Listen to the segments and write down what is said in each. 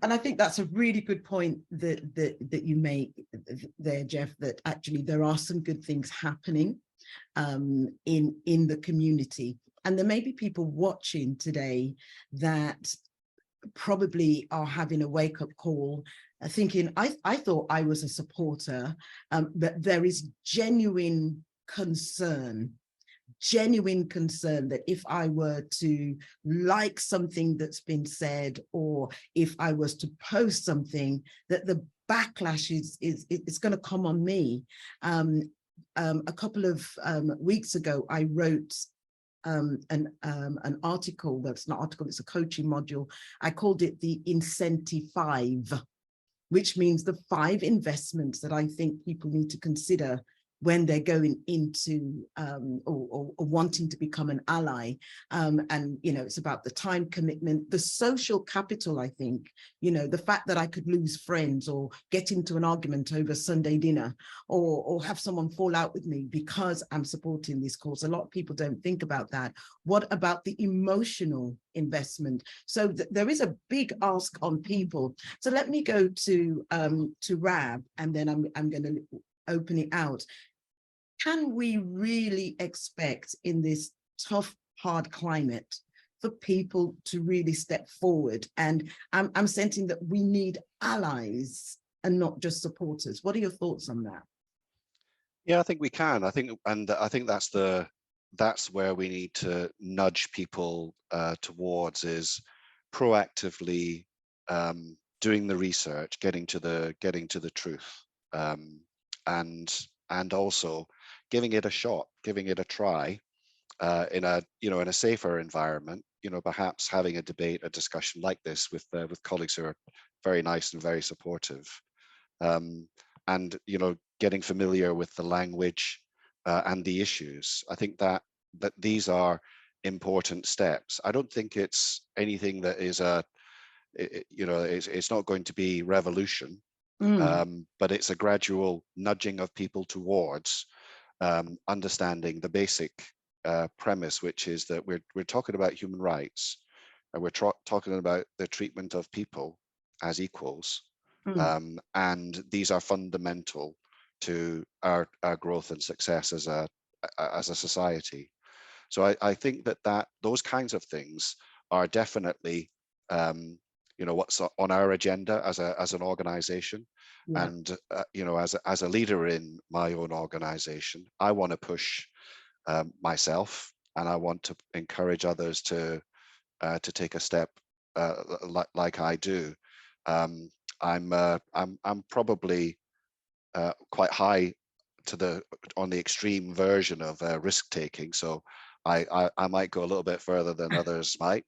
I think that's a really good point that you make there, Jeff, that actually there are some good things happening in the community. And there may be people watching today that probably are having a wake-up call, thinking, I thought I was a supporter, but there is genuine concern that if I were to like something that's been said, or if I was to post something, that the backlash is going to come on me. A couple of weeks ago, I wrote an article. That's not an article, it's a coaching module. I called it the Incentive 5, which means the 5 investments that I think people need to consider when they're going into or wanting to become an ally. And, you know, it's about the time commitment, the social capital, I think, you know, the fact that I could lose friends or get into an argument over Sunday dinner, or have someone fall out with me because I'm supporting this cause. A lot of people don't think about that. What about the emotional investment? So there is a big ask on people. So let me go to Rab, and then I'm going to open it out. Can we really expect in this tough, hard climate for people to really step forward? And I'm sensing that we need allies and not just supporters. What are your thoughts on that? Yeah, I think we can. I think that's where we need to nudge people towards, is proactively doing the research, getting to the truth, and also giving it a shot, giving it a try in a safer environment. You know, perhaps having a debate, a discussion like this with colleagues who are very nice and very supportive, and you know, getting familiar with the language and the issues. I think that these are important steps. I don't think it's anything that is it's not going to be revolution. But it's a gradual nudging of people towards understanding the basic premise, which is that we're talking about human rights, and we're talking about the treatment of people as equals, and these are fundamental to our growth and success as a society. So I think that those kinds of things are definitely what's on our agenda as an organization. Yeah. And as a leader in my own organization, I want to push myself, and I want to encourage others to take a step like I do. I'm probably quite high on the extreme version of risk taking, so I might go a little bit further than others might,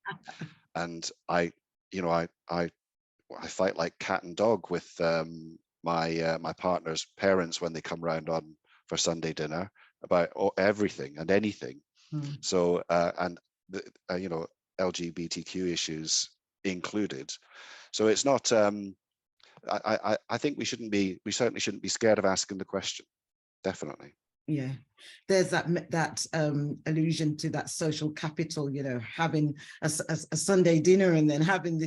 and I fight like cat and dog with my partner's parents when they come round for Sunday dinner about everything and anything. So and the, LGBTQ issues included. So it's not. I think we certainly shouldn't be scared of asking the question. Definitely. Yeah, there's that allusion to that social capital, you know, having a Sunday dinner and then having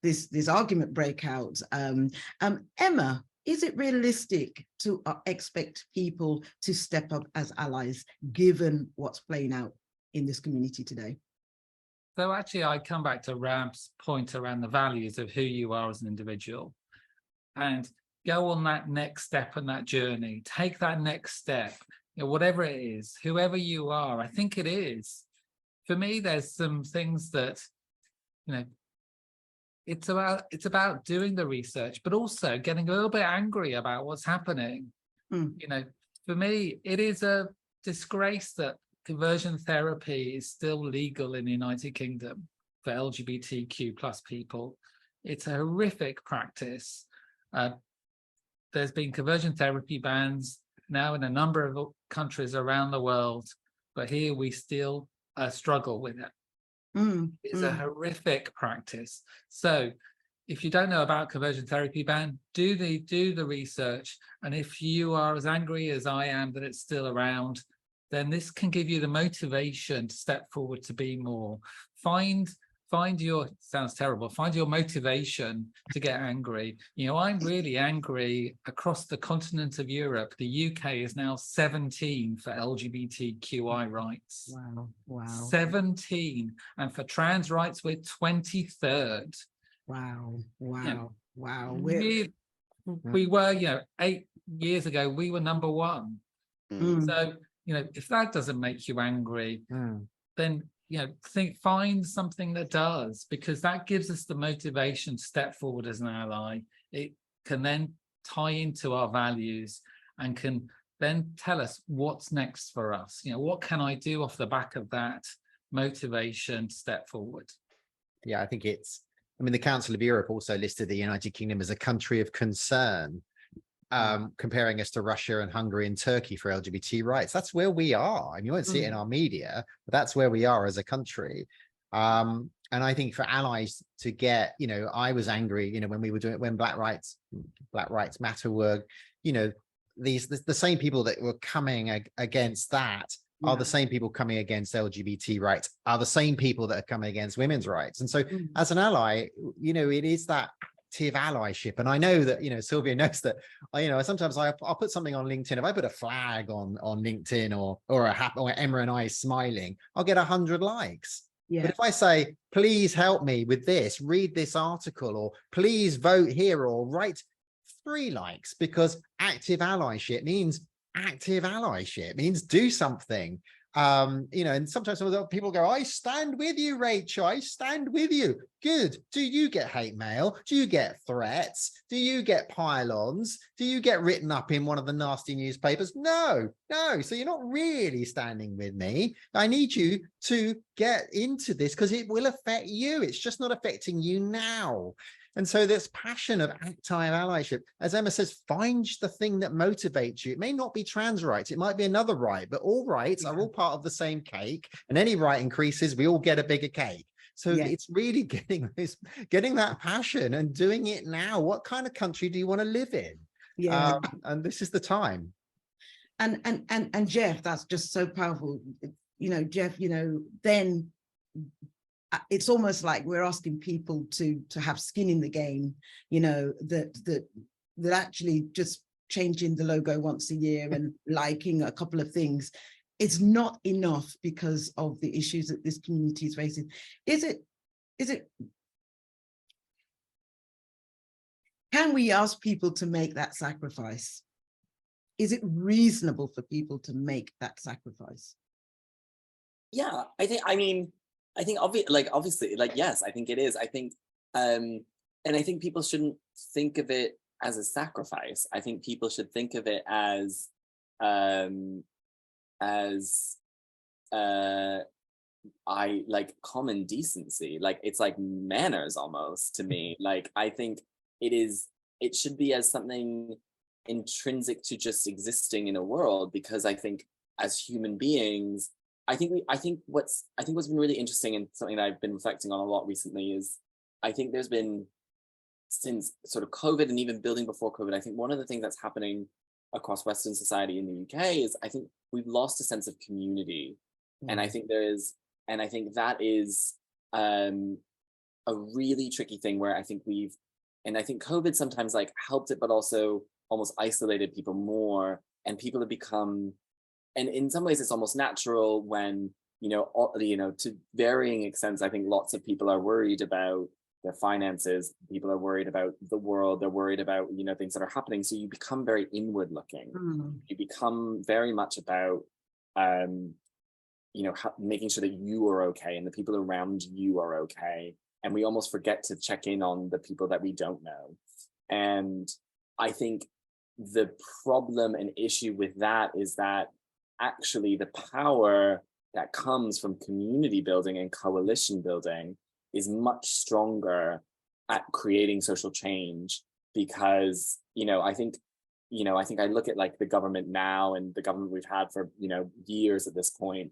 this argument break out. Emma, is it realistic to expect people to step up as allies, given what's playing out in this community today? So actually, I come back to Rab's point around the values of who you are as an individual, and go on that next step on that journey. Take that next step. You know, whatever it is, whoever you are, I think it is. For me, there's some things that, you know, it's about doing the research, but also getting a little bit angry about what's happening. You know, for me, it is a disgrace that conversion therapy is still legal in the United Kingdom for LGBTQ plus people. It's a horrific practice. There's been conversion therapy bans now in a number of countries around the world, but here we still struggle with it. It's a horrific practice. So if you don't know about conversion therapy ban, do the research. And if you are as angry as I am that it's still around, then this can give you the motivation to step forward to be more. Find sounds terrible, find your motivation to get angry. You know, I'm really angry across the continent of Europe. The UK is now 17 for LGBTQI rights. Wow. 17. And for trans rights, we're 23rd. Wow. We were, 8 years ago, we were number 1. So, if that doesn't make you angry, then, find something that does, because that gives us the motivation to step forward as an ally. It can then tie into our values and can then tell us what's next for us. What can I do off the back of that motivation to step forward? Yeah, I think the Council of Europe also listed the United Kingdom as a country of concern, comparing us to Russia and Hungary and Turkey for LGBT rights. That's where we are. I mean, you won't see it in our media, but that's where we are as a country. And I think for allies to get, I was angry, when Black Rights Matter were, the same people that were coming against that are the same people coming against LGBT rights, are the same people that are coming against women's rights. And so as an ally, it is that active allyship. And I know that, Sylvia knows that, sometimes I'll put something on LinkedIn. If I put a flag on LinkedIn or Emma and I smiling, I'll get 100 likes. Yeah. But if I say, please help me with this, read this article, or please vote here, or write 3 likes, because active allyship means do something. And sometimes people go, I stand with you, Rachel, I stand with you. Good. Do you get hate mail? Do you get threats? Do you get pile-ons? Do you get written up in one of the nasty newspapers? No. So you're not really standing with me. I need you to get into this, because it will affect you. It's just not affecting you now. And so this passion of active allyship, as Emma says, find the thing that motivates you. It may not be trans rights, it might be another right, but all rights are all part of the same cake. And any right increases, we all get a bigger cake. So it's really getting that passion and doing it now. What kind of country do you want to live in? Yeah. And this is the time. And Jeff, that's just so powerful. Jeff, then it's almost like we're asking people to have skin in the game, that actually just changing the logo once a year and liking a couple of things is not enough because of the issues that this community is facing. Is it can we ask people to make that sacrifice? Is it reasonable for people to make that sacrifice? Yeah, I think obviously, yes, I think it is. I think, and I think people shouldn't think of it as a sacrifice. I think people should think of it as common decency. It's like manners almost to me. I think it should be as something intrinsic to just existing in a world, because I think as human beings, I think what's been really interesting, and something that I've been reflecting on a lot recently, is I think there's been, since sort of COVID and even building before COVID, I think one of the things that's happening across Western society in the UK is I think we've lost a sense of community. And I think that is a really tricky thing, where I think COVID sometimes helped it, but also almost isolated people more, and people have become, and in some ways it's almost natural when, to varying extents, I think lots of people are worried about their finances, people are worried about the world, they're worried about, things that are happening. So you become very inward looking. You become very much about, making sure that you are okay and the people around you are okay. And we almost forget to check in on the people that we don't know. And I think the problem and issue with that is that actually the power that comes from community building and coalition building is much stronger at creating social change, because I think I look at the government now and the government we've had for years at this point,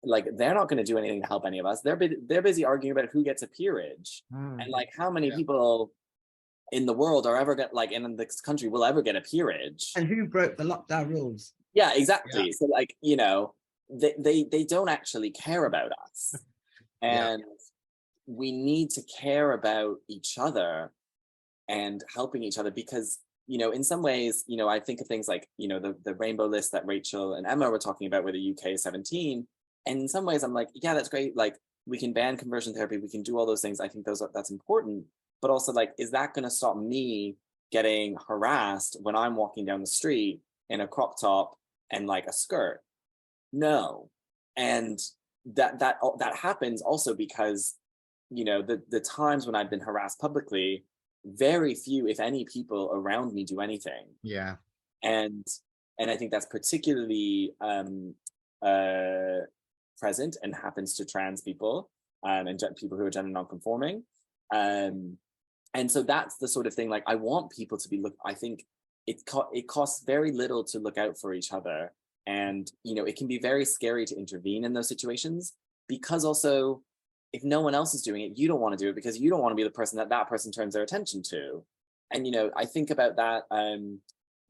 they're not going to do anything to help any of us. They're busy arguing about who gets a peerage, and how many people in the world are ever in this country will ever get a peerage, and who broke the lockdown rules. Yeah, exactly. So they don't actually care about us. And we need to care about each other and helping each other, because, you know, in some ways, you know, I think of things like, you know, the rainbow list that Rachel and Emma were talking about, where the UK is 17. And in some ways I'm like, yeah, that's great. Like, we can ban conversion therapy, we can do all those things. I think that's important. But also, like, is that going to stop me getting harassed when I'm walking down the street in a crop top and like a skirt? No. And that happens also because, you know, the times when I've been harassed publicly, very few, if any, people around me do anything. Yeah. And I think that's particularly present and happens to trans people and people who are gender non-conforming. And so that's the sort of thing, like, I want people to be I think it costs very little to look out for each other. And, you know, it can be very scary to intervene in those situations, because also, if no one else is doing it, you don't want to do it because you don't want to be the person that person turns their attention to. And, you know, I think about that,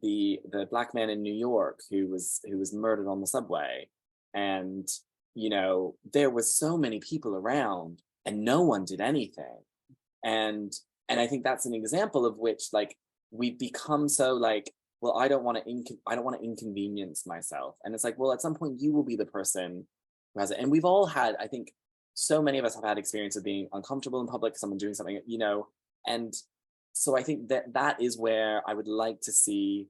the Black man in New York who was murdered on the subway. And, you know, there was so many people around and no one did anything. And I think that's an example of which, like, we've become so like, well, I don't want to inconvenience myself. And it's like, well, at some point you will be the person who has it. And we've all had, I think so many of us have had experience of being uncomfortable in public, someone doing something, you know. And so I think that is where I would like to see,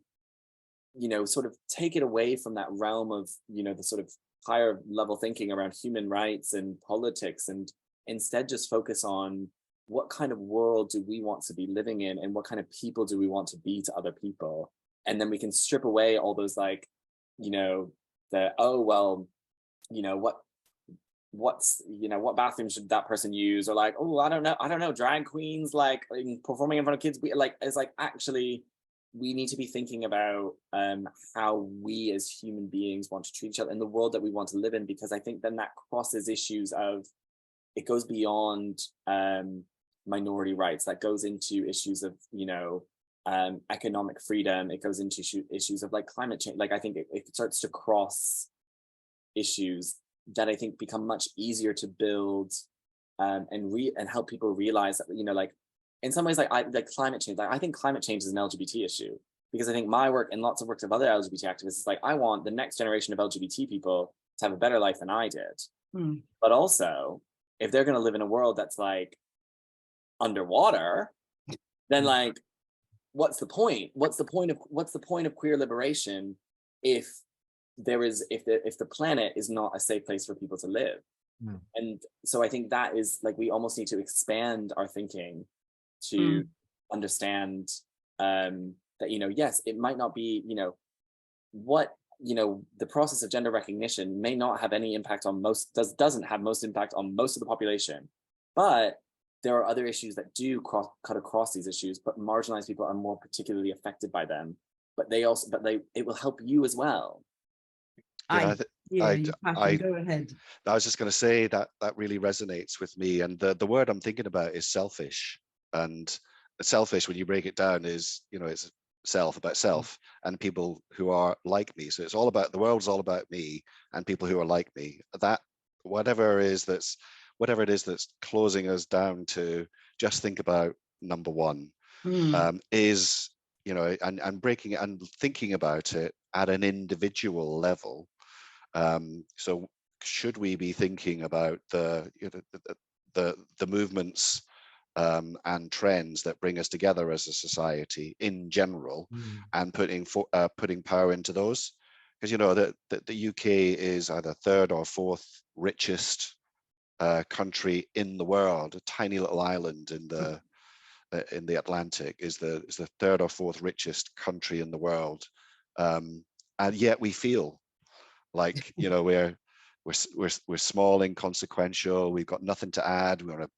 you know, sort of take it away from that realm of, you know, the sort of higher level thinking around human rights and politics, and instead just focus on what kind of world do we want to be living in, and what kind of people do we want to be to other people. And then we can strip away all those, like, you know, oh, well, you know, what's, you know, what bathroom should that person use? Or like, oh, I don't know, drag queens, like, performing in front of kids. Like, it's like, actually, we need to be thinking about how we as human beings want to treat each other in the world that we want to live in, because I think then that crosses issues of, it goes beyond minority rights, that goes into issues of, you know, economic freedom. It goes into issues of like climate change. Like, I think it starts to cross issues that I think become much easier to build and help people realize that, you know, like, in some ways, like climate change, like, I think climate change is an LGBT issue, because I think my work and lots of works of other LGBT activists is like, I want the next generation of LGBT people to have a better life than I did. But also, if they're going to live in a world that's like underwater, then like, what's the point? What's the point of queer liberation if the planet is not a safe place for people to live? And so I think that is like, we almost need to expand our thinking to understand that, you know, yes, it might not be, you know, what, you know, the process of gender recognition may not have any impact on doesn't have most impact on most of the population, but there are other issues that do cut across these issues, but marginalized people are more particularly affected by them. But it will help you as well. Yeah, Go ahead. I was just going to say that really resonates with me, and the word I'm thinking about is selfish. And selfish, when you break it down, is, you know, it's about self and people who are like me. So it's all about, the world's all about me and people who are like me. That whatever it is that's closing us down to just think about number one, is, you know, and breaking it and thinking about it at an individual level. So should we be thinking about the movements and trends that bring us together as a society in general, and putting power into those? Because, you know, the UK is either third or fourth richest country in the world. A tiny little island in the Atlantic is the third or fourth richest country in the world, and yet we feel like, you know, we're small, inconsequential. We've got nothing to add. We want to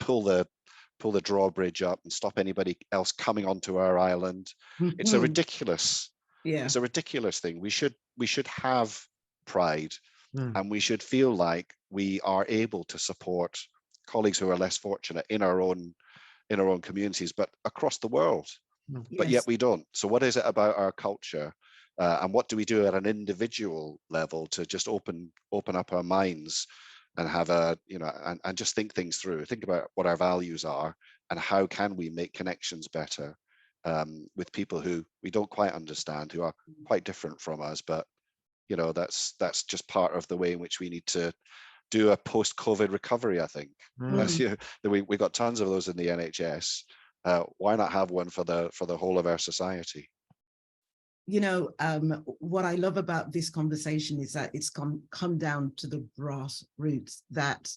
pull the drawbridge up and stop anybody else coming onto our island. It's a ridiculous thing. We should have pride, and we should feel like we are able to support colleagues who are less fortunate in our own communities, but across the world. But yet we don't. So what is it about our culture, and what do we do at an individual level to just open up our minds and have a, you know, and just think things through, think about what our values are and how can we make connections better with people who we don't quite understand, who are quite different from us. But, you know, that's just part of the way in which we need to do a post-COVID recovery, I think. As you know, we got tons of those in the NHS. Why not have one for the whole of our society? You know, what I love about this conversation is that it's come down to the brass roots, that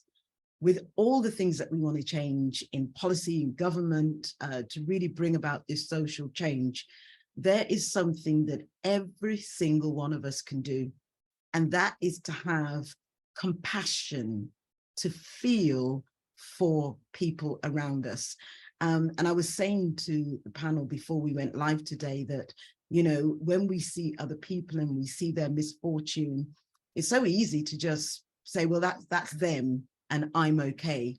with all the things that we want to change in policy and government to really bring about this social change, there is something that every single one of us can do. And that is to have compassion, to feel for people around us. And I was saying to the panel before we went live today that, you know, when we see other people and we see their misfortune, it's so easy to just say, well, that's them and I'm okay.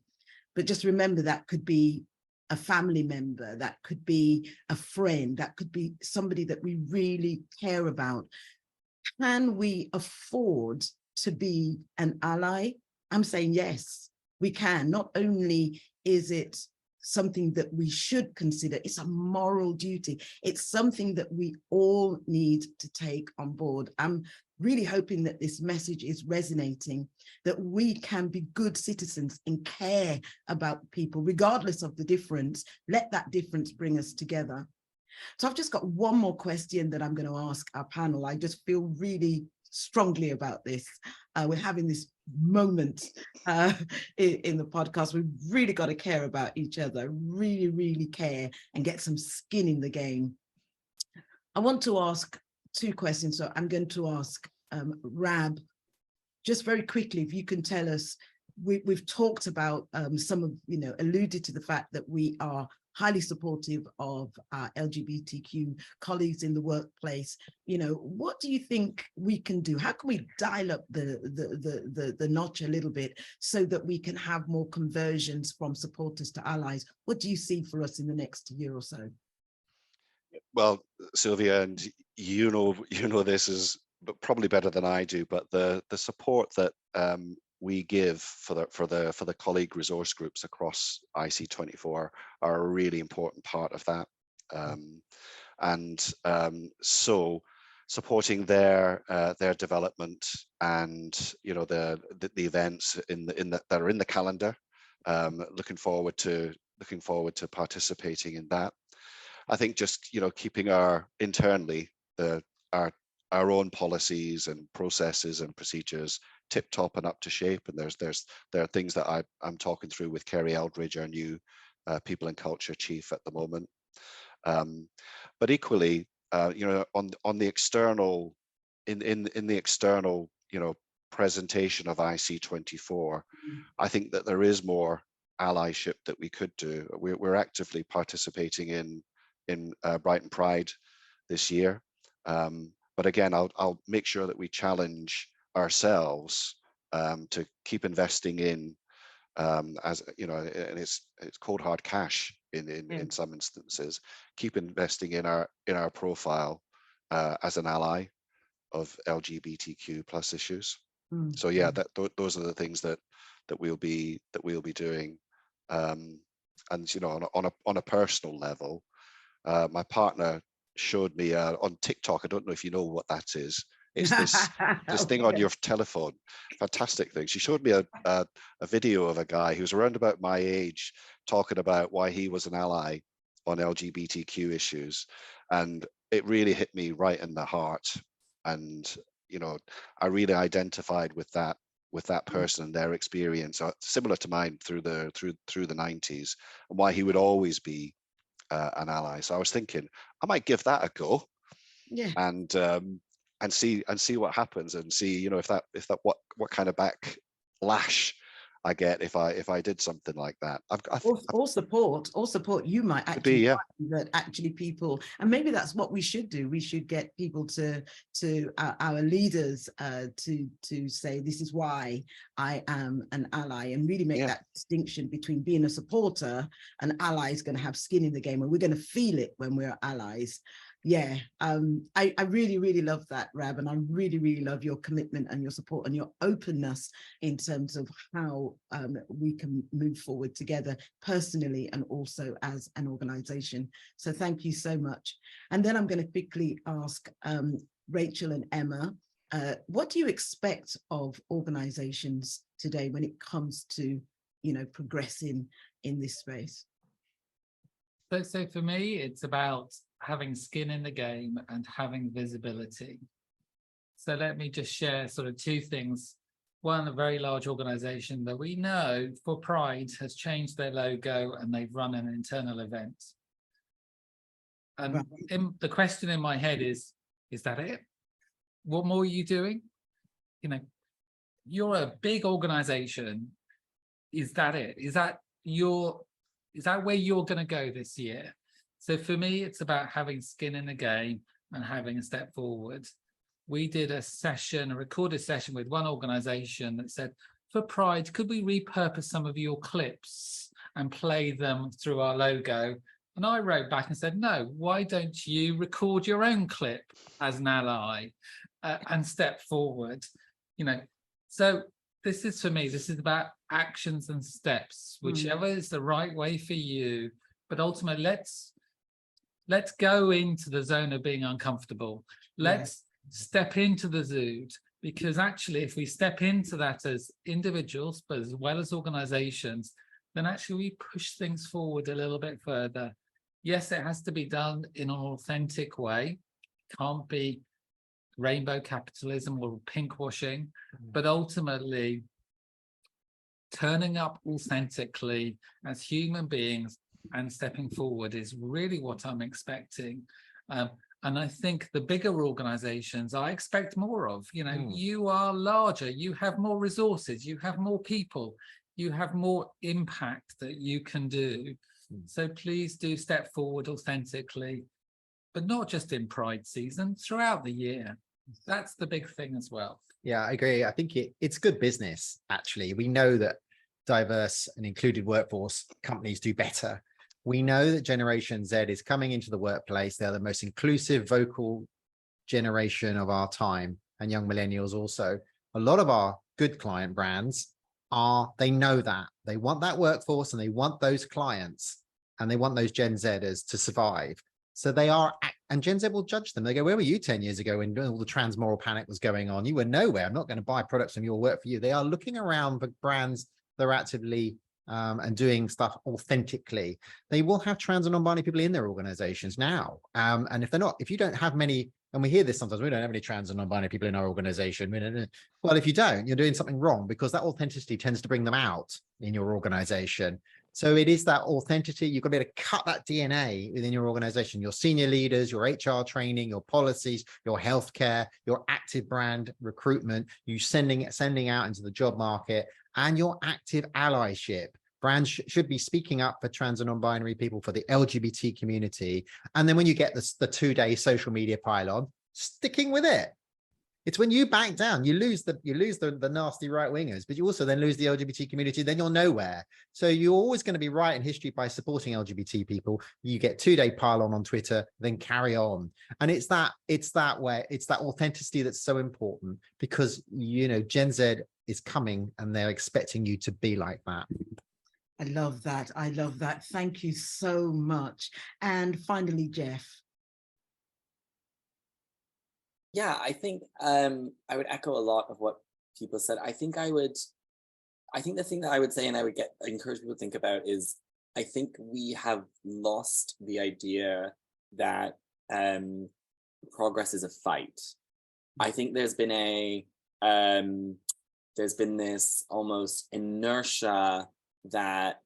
But just remember, that could be a family member, that could be a friend, that could be somebody that we really care about. Can we afford to be an ally? I'm saying yes, we can. Not only is it something that we should consider, it's a moral duty. It's something that we all need to take on board. I'm really hoping that this message is resonating, that we can be good citizens and care about people, regardless of the difference. Let that difference bring us together. So I've just got one more question that I'm going to ask our panel. I just feel really strongly about this. We're having this moment in the podcast. We've really got to care about each other, really, really care and get some skin in the game. I want to ask two questions. So I'm going to ask Rab, just very quickly, if you can tell us, we've talked about some of, you know, alluded to the fact that we are highly supportive of our LGBTQ colleagues in the workplace. You know, what do you think we can do? How can we dial up the notch a little bit so that we can have more conversions from supporters to allies? What do you see for us in the next year or so? Well, Sylvia, and you know this is probably better than I do, but the support that we give for the colleague resource groups across IC24 are a really important part of that, so supporting their development and, you know, the events that are in the calendar, looking forward to participating in that. I think just, you know, keeping internally our own policies and processes and procedures tip top and up to shape. And there are things that I'm talking through with Kerry Eldridge, our new People and Culture Chief at the moment. But equally, you know, on the external, in the external, you know, presentation of IC24, I think that there is more allyship that we could do. We're actively participating in Brighton Pride this year. But again, I'll make sure that we challenge ourselves to keep investing in, as you know, and it's cold hard cash in some instances. Keep investing in our profile as an ally of LGBTQ plus issues. So yeah, those are the things that we'll be doing. And you know, on a personal level, my partner showed me on TikTok. I don't know if you know what that is. It's this thing on your telephone. Fantastic thing. She showed me a video of a guy who's around about my age talking about why he was an ally on LGBTQ issues, and it really hit me right in the heart. And you know, I really identified with that person and their experience, similar to mine through the 90s, and why he would always be an ally. So I was thinking I might give that a go, and see what happens, and see, you know, if that what kind of backlash I get if I did something like that. Or support. You might actually find that actually people, and maybe that's what we should do. We should get people to our leaders to say, this is why I am an ally, and really make that distinction between being a supporter. An ally is going to have skin in the game, and we're going to feel it when we're allies. yeah, I really love that, Rab, and I really love your commitment and your support and your openness in terms of how we can move forward together personally and also as an organization. So thank you so much. And then I'm going to quickly ask Rachel and Emma, what do you expect of organizations today when it comes to, you know, progressing in this space? So for me, it's about having skin in the game and having visibility. So let me just share sort of two things. One, a very large organization that we know for Pride has changed their logo and they've run an internal event. And the question in my head is that it? What more are you doing? You know, you're a big organization. Is that it? Is that where you're going to go this year? So for me, it's about having skin in the game and having a step forward. We did a recorded session with one organization that said, for Pride, could we repurpose some of your clips and play them through our logo? And I wrote back and said, no, why don't you record your own clip as an ally and step forward? You know, so this is, for me, this is about actions and steps, whichever is the right way for you. But ultimately, let's go into the zone of being uncomfortable. Let's step into the zood, because actually, if we step into that as individuals, but as well as organizations, then actually we push things forward a little bit further. Yes, it has to be done in an authentic way. It can't be rainbow capitalism or pink washing, but ultimately turning up authentically as human beings and stepping forward is really what I'm expecting. And I think the bigger organizations I expect more of. You know, you are larger, you have more resources, you have more people, you have more impact that you can do. So please do step forward authentically, but not just in Pride season, throughout the year. That's the big thing as well. Yeah, I agree. I think it's good business, actually. We know that diverse and included workforce companies do better. We know that Generation Z is coming into the workplace. They're the most inclusive, vocal generation of our time, and young millennials also. A lot of our good client brands they know that. They want that workforce and they want those clients and they want those Gen Zers to survive. So they are, and Gen Z will judge them. They go, where were you 10 years ago when all the trans moral panic was going on? You were nowhere. I'm not going to buy products from your work for you. They are looking around for brands that are actively and doing stuff authentically. They will have trans and non-binary people in their organizations now. And if you don't have many, and we hear this sometimes, we don't have any trans and non-binary people in our organization. Well, if you don't, you're doing something wrong, because that authenticity tends to bring them out in your organization. So it is that authenticity. You've got to be able to cut that DNA within your organization, your senior leaders, your HR training, your policies, your healthcare, your active brand recruitment, you sending out into the job market, and your active allyship. Brands should be speaking up for trans and non-binary people, for the LGBT community. And then when you get the 2-day social media pile-on, sticking with it. It's when you back down, you lose the nasty right wingers, but you also then lose the LGBT community, then you're nowhere. So you're always going to be right in history by supporting LGBT people. You get 2-day pile-on on Twitter, then carry on. And it's that authenticity that's so important, because, you know, Gen Z is coming and they're expecting you to be like that. I love that. I love that. Thank you so much. And finally, Jeff. Yeah, I think I would echo a lot of what people said. I think the thing that I would say, and I would encourage people to think about, is I think we have lost the idea that progress is a fight. I think there's been this almost inertia that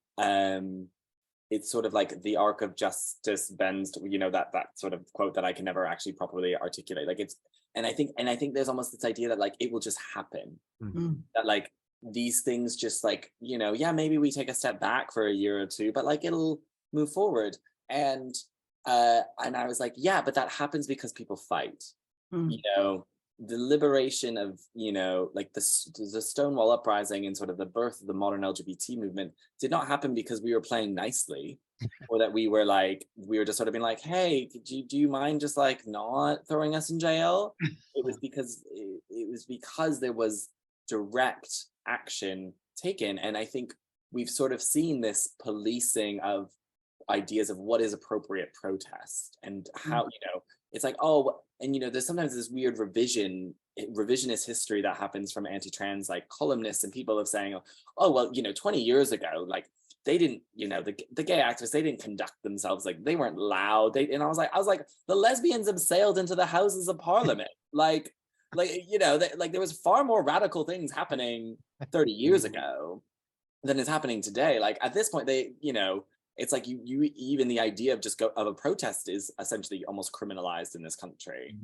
it's sort of like the arc of justice bends to, you know, that sort of quote that I can never actually properly articulate. Like and I think there's almost this idea that like it will just happen. That like these things just like, you know, yeah, maybe we take a step back for a year or two, but like it'll move forward. And I was like, yeah, but that happens because people fight. You know, the liberation of, like the Stonewall uprising and sort of the birth of the modern LGBT movement did not happen because we were playing nicely, or that we were just sort of being like, hey, do you mind just like not throwing us in jail? It was because there was direct action taken. And I think we've sort of seen this policing of ideas of what is appropriate protest and how, it's like, oh, and there's sometimes this weird revisionist history that happens from anti-trans like columnists and people of saying, oh, well, 20 years ago, like they didn't, the gay activists, they didn't conduct themselves, like they weren't loud. And I was like, the lesbians have sailed into the Houses of Parliament. Like, there was far more radical things happening 30 years ago than is happening today. Like at this point, it's like you even the idea of a protest is essentially almost criminalized in this country.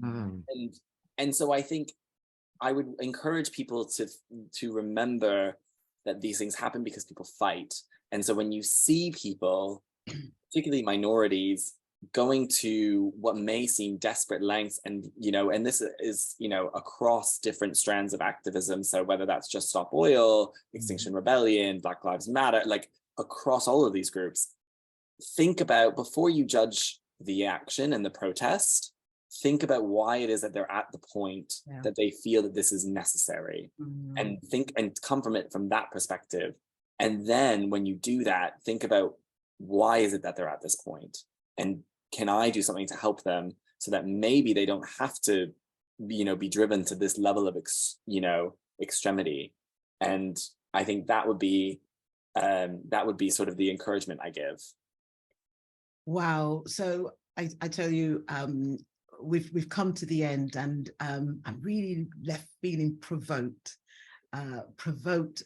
And so I think I would encourage people to remember that these things happen because people fight. And so when you see people, particularly minorities, going to what may seem desperate lengths, and and this is across different strands of activism, so whether that's Just Stop Oil, Extinction Rebellion, Black Lives Matter, like across all of these groups, think about, before you judge the action and the protest, think about why it is that they're at the point that they feel that this is necessary, and think and come from it from that perspective. And then when you do that, think about why is it that they're at this point, and can I do something to help them so that maybe they don't have to be driven to this level of extremity. And I think that would be sort of the encouragement I give. Wow. So I tell you, we've come to the end, and I'm really left feeling provoked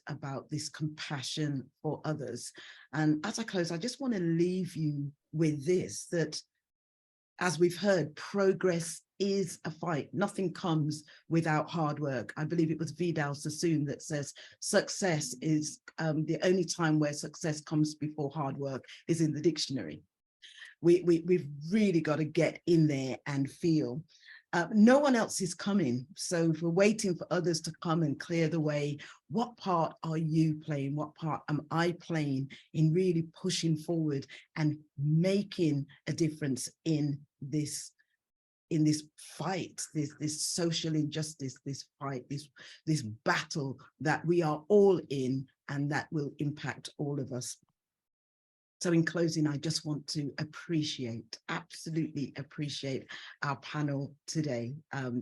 about this compassion for others. And as I close, I just want to leave you with this, that as we've heard, progress is a fight. Nothing comes without hard work. I believe it was Vidal Sassoon that says success is the only time where success comes before hard work is in the dictionary. We've really got to get in there and feel. No one else is coming. So if we're waiting for others to come and clear the way, what part are you playing? What part am I playing in really pushing forward and making a difference in this fight, this social injustice, this fight, this battle that we are all in, and that will impact all of us. So in closing, I just want to absolutely appreciate our panel today.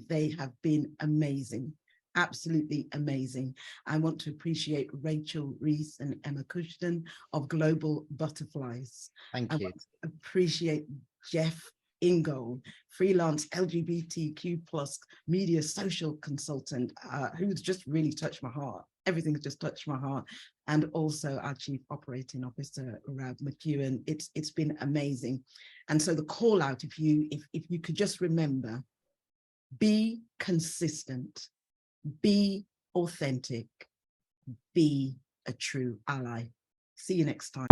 They have been amazing, absolutely amazing. I want to appreciate Rachel Reese and Emma Cushton of Global Butterflies. Thank you. I want to appreciate Jeff Ingold, freelance LGBTQ+ media social consultant, who's just really touched my heart. Everything's just touched my heart. And also our Chief Operating Officer, Rab McEwen. It's been amazing. And so the call out, if you could just remember, be consistent, be authentic, be a true ally. See you next time.